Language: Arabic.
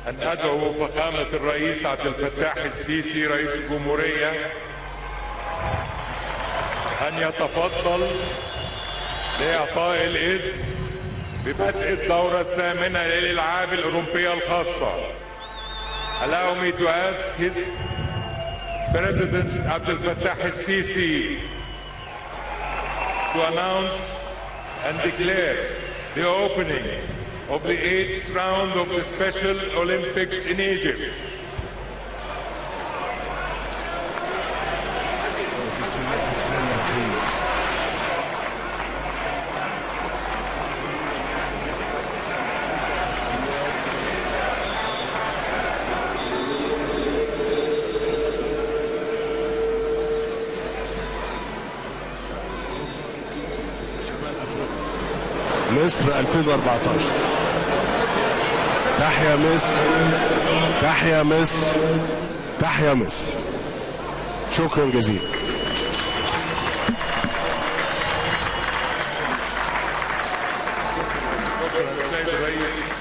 أن أدعو فخامة الرئيس عبد الفتاح السيسي رئيس الجمهورية أن يتفضل لإعطاء الإذن ببدء الدورة الثامنة للألعاب الأولمبية الخاصة. Allow me to ask His President Abdel Fattah al-Sisi to announce and declare the opening of the 8th round of the Special Olympics in Egypt. مصر 2014. تحيا مصر، تحيا مصر، تحيا مصر. شكرا جزيلا. شكرا السيد الرئيس.